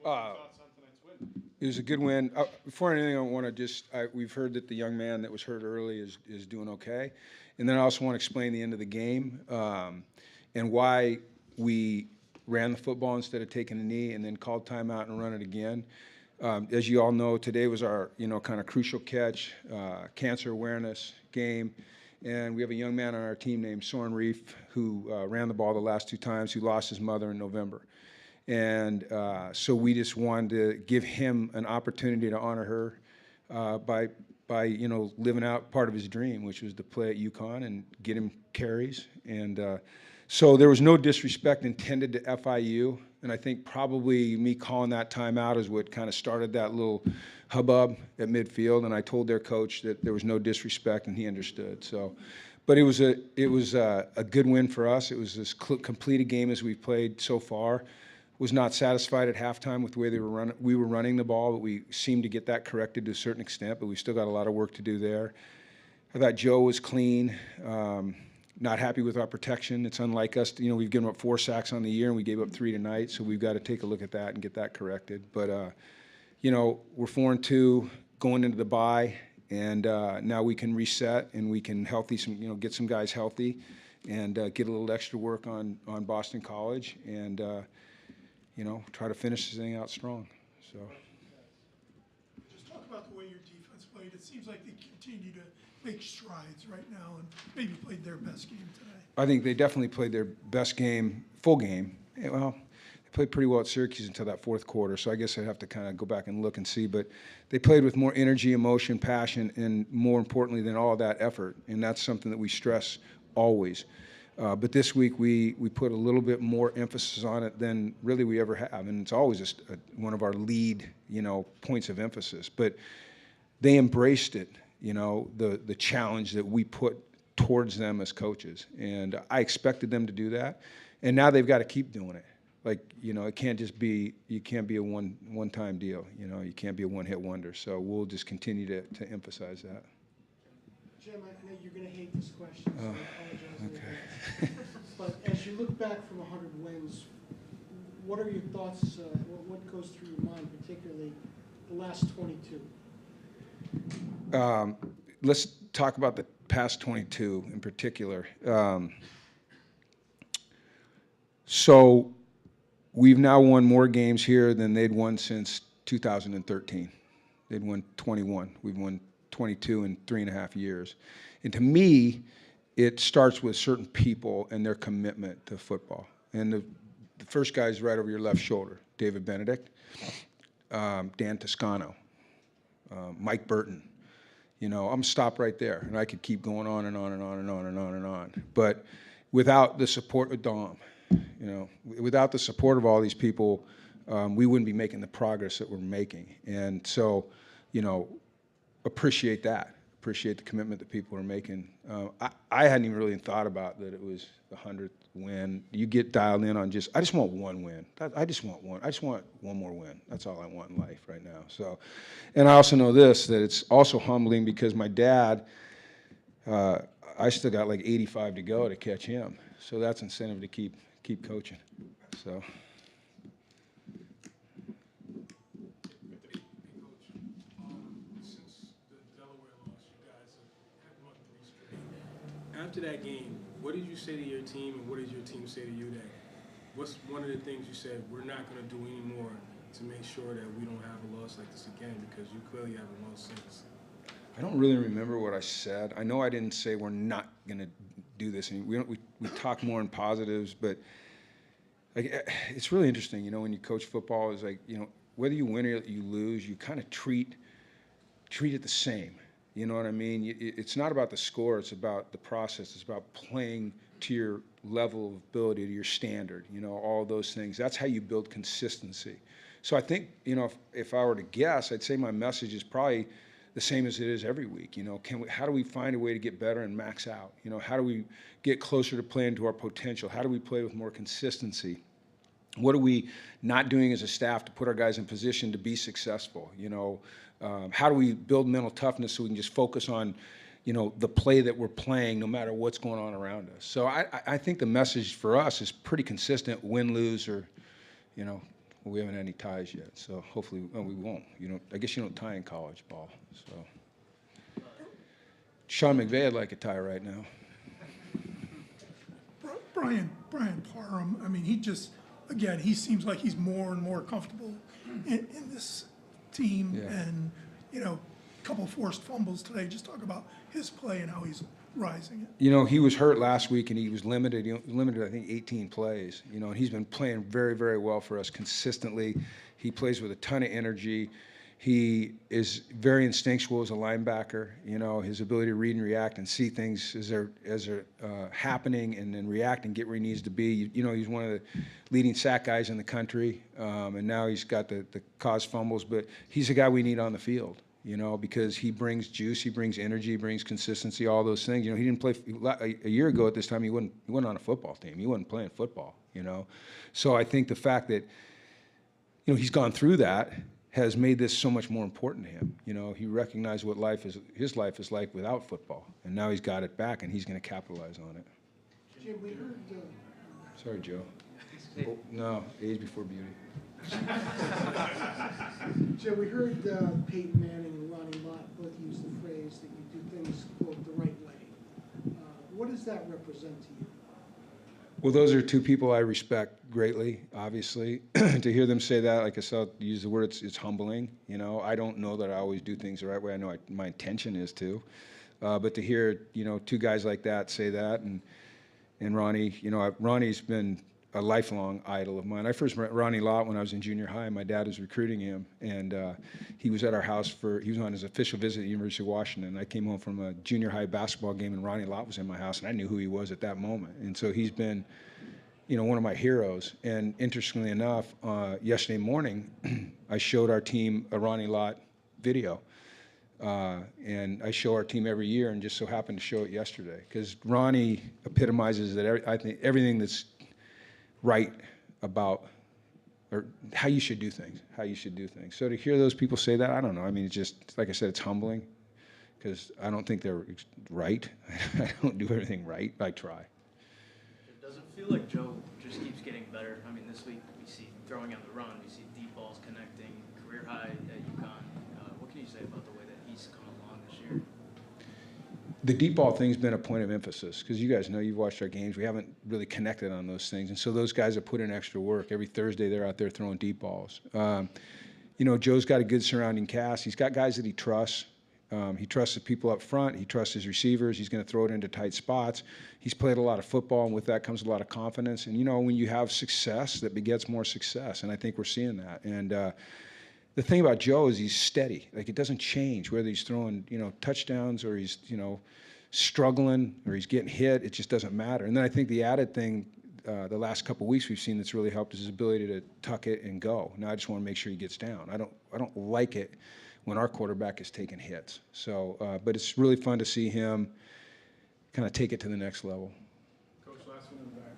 Uh, It was a good win. Before anything, I want to we've heard that the young man that was hurt early is doing okay. And then I also want to explain the end of the game and why we ran the football instead of taking a knee and then called timeout and run it again. As you all know, today was our, kind of crucial catch, cancer awareness game. And we have a young man on our team named Soren Reef who ran the ball the last 2 times, who lost his mother in November. And so we just wanted to give him an opportunity to honor her by living out part of his dream, which was to play at UConn and get him carries. And so there was no disrespect intended to FIU, and I think probably me calling that timeout is what kind of started that little hubbub at midfield. And I told their coach that there was no disrespect, and he understood. So. But it was a good win for us. It was as complete a game as we've played so far. Was not satisfied at halftime with the way we were running the ball, but we seemed to get that corrected to a certain extent, but we still got a lot of work to do there. I thought Joe was clean, not happy with our protection. It's unlike us. We've given up 4 sacks on the year, and we gave up 3 tonight, so we've got to take a look at that and get that corrected. But, we're 4-2 going into the bye, and now we can reset, and we can get some guys healthy and get a little extra work on Boston College, and try to finish this thing out strong. So. Just talk about the way your defense played. It seems like they continue to make strides right now and maybe played their best game today. I think they definitely played their best game, full game. Well, they played pretty well at Syracuse until that 4th quarter, so I guess I'd have to kind of go back and look and see. But they played with more energy, emotion, passion, and more importantly than all that, effort. And that's something that we stress always. But this week we put a little bit more emphasis on it than really we ever have, and it's always one of our lead points of emphasis. But they embraced it, the challenge that we put towards them as coaches, and I expected them to do that, and now they've got to keep doing it. It can't just be you can't be a one-time deal. You can't be a one-hit wonder. So we'll just continue to emphasize that. Jim, I know you're going to hate this question, so I apologize. Okay. But as you look back from 100 wins, what are your thoughts, what goes through your mind, particularly the last 22? Let's talk about the past 22 in particular. So we've now won more games here than they'd won since 2013. They'd won 21. We've won 22 in 3.5 years. And to me, it starts with certain people and their commitment to football. And the first guy is right over your left shoulder, David Benedict, Dan Toscano, Mike Burton. I'm going to stop right there, and I could keep going on and on and on and on and on and on. But without the support of Dom, without the support of all these people, we wouldn't be making the progress that we're making. And so, appreciate that. Appreciate the commitment that people are making. I hadn't even really thought about that it was the 100th win. You get dialed in on I just want one win. I just want one. I just want one more win. That's all I want in life right now. So, and I also know this, that it's also humbling because my dad, I still got like 85 to go to catch him. So that's incentive to keep coaching. So. After that game, what did you say to your team, and what did your team say to you that? What's one of the things you said, we're not going to do anymore to make sure that we don't have a loss like this again, because you clearly haven't lost since? I don't really remember what I said. I know I didn't say we're not going to do this. And we talk more in positives, but it's really interesting, when you coach football, is whether you win or you lose, you kind of treat it the same. You know what I mean? It's not about the score. It's about the process. It's about playing to your level of ability, to your standard, all those things. That's how you build consistency. So I think, if I were to guess, I'd say my message is probably the same as it is every week. How do we find a way to get better and max out? How do we get closer to playing to our potential? How do we play with more consistency? What are we not doing as a staff to put our guys in position to be successful? How do we build mental toughness so we can just focus on, the play that we're playing no matter what's going on around us? So I think the message for us is pretty consistent, win, lose, or, we haven't had any ties yet. So hopefully, well, we won't. I guess you don't tie in college ball. So Sean McVay would like a tie right now. Brian Parham, I mean, he seems like he's more and more comfortable in this team. Yeah. And, a couple forced fumbles today. Just talk about his play and how he's rising it. He was hurt last week and he was limited. I think, 18 plays. And he's been playing very, very well for us consistently. He plays with a ton of energy. He is very instinctual as a linebacker. His ability to read and react and see things as they're happening and then react and get where he needs to be. He's one of the leading sack guys in the country, and now he's got the caused fumbles. But he's a guy we need on the field, because he brings juice, he brings energy, he brings consistency, all those things. He didn't play a year ago at this time. He wasn't on a football team. He wasn't playing football. So I think the fact that he's gone through that has made this so much more important to him. He recognized what his life is like without football, and now he's got it back, and he's going to capitalize on it. Jim, we heard, Sorry, Joe. Oh, no, age before beauty. Jim, we heard Peyton Manning and Ronnie Lott both use the phrase that you do things, quote, the right way. What does that represent to you? Well, those are two people I respect greatly, obviously. To hear them say that, like I said, use the word, it's humbling. I don't know that I always do things the right way. I know my intention is to. But to hear, two guys like that say that, and Ronnie, Ronnie's been a lifelong idol of mine. I first met Ronnie Lott when I was in junior high. My dad was recruiting him, and he was at our house he was on his official visit at the University of Washington. I came home from a junior high basketball game, and Ronnie Lott was in my house, and I knew who he was at that moment. And so he's been, one of my heroes. And interestingly enough, yesterday morning, I showed our team a Ronnie Lott video. And I show our team every year, and just so happened to show it yesterday, because Ronnie epitomizes that I think everything that's right about, or how you should do things. So to hear those people say that, I don't know. I mean, it's just, like I said, it's humbling, because I don't think they're right. I don't do everything right. I try. It doesn't feel like Joe just keeps getting better. I mean, this week we see throwing on the run, we see deep balls connecting, career high at UConn. What can you say about the way that he's come along this year? The deep ball thing's been a point of emphasis, because you guys know, you've watched our games. We haven't really connected on those things. And so those guys have put in extra work. Every Thursday they're out there throwing deep balls. Joe's got a good surrounding cast. He's got guys that he trusts. He trusts the people up front. He trusts his receivers. He's going to throw it into tight spots. He's played a lot of football, and with that comes a lot of confidence. And, when you have success, that begets more success. And I think we're seeing that. And the thing about Joe is he's steady. Like, it doesn't change whether he's throwing, touchdowns or he's, struggling or he's getting hit. It just doesn't matter. And then I think the added thing the last couple of weeks we've seen that's really helped is his ability to tuck it and go. Now I just want to make sure he gets down. I don't like it when our quarterback is taking hits. So, but it's really fun to see him kind of take it to the next level. Coach, last one in the back.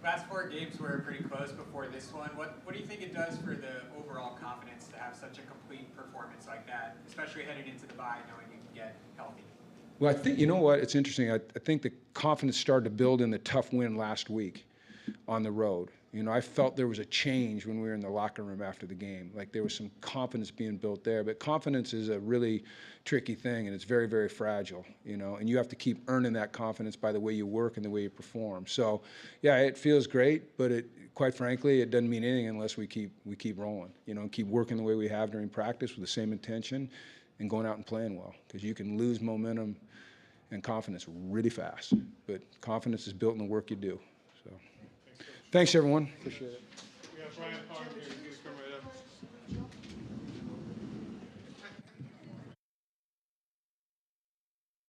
Last 4 games were pretty close before this one. What do you think it does for the overall confidence to have such a complete performance like that, especially heading into the bye, knowing you can get healthy? Well, I think, you know what, it's interesting. I think the confidence started to build in the tough win last week on the road. I felt there was a change when we were in the locker room after the game. Like, there was some confidence being built there. But confidence is a really tricky thing, and it's very, very fragile, and you have to keep earning that confidence by the way you work and the way you perform. So, yeah, it feels great, but quite frankly, it doesn't mean anything unless we keep rolling, and keep working the way we have during practice with the same intention and going out and playing well, because you can lose momentum and confidence really fast. But confidence is built in the work you do. So, thanks everyone. Appreciate it. We have Brian Parham here.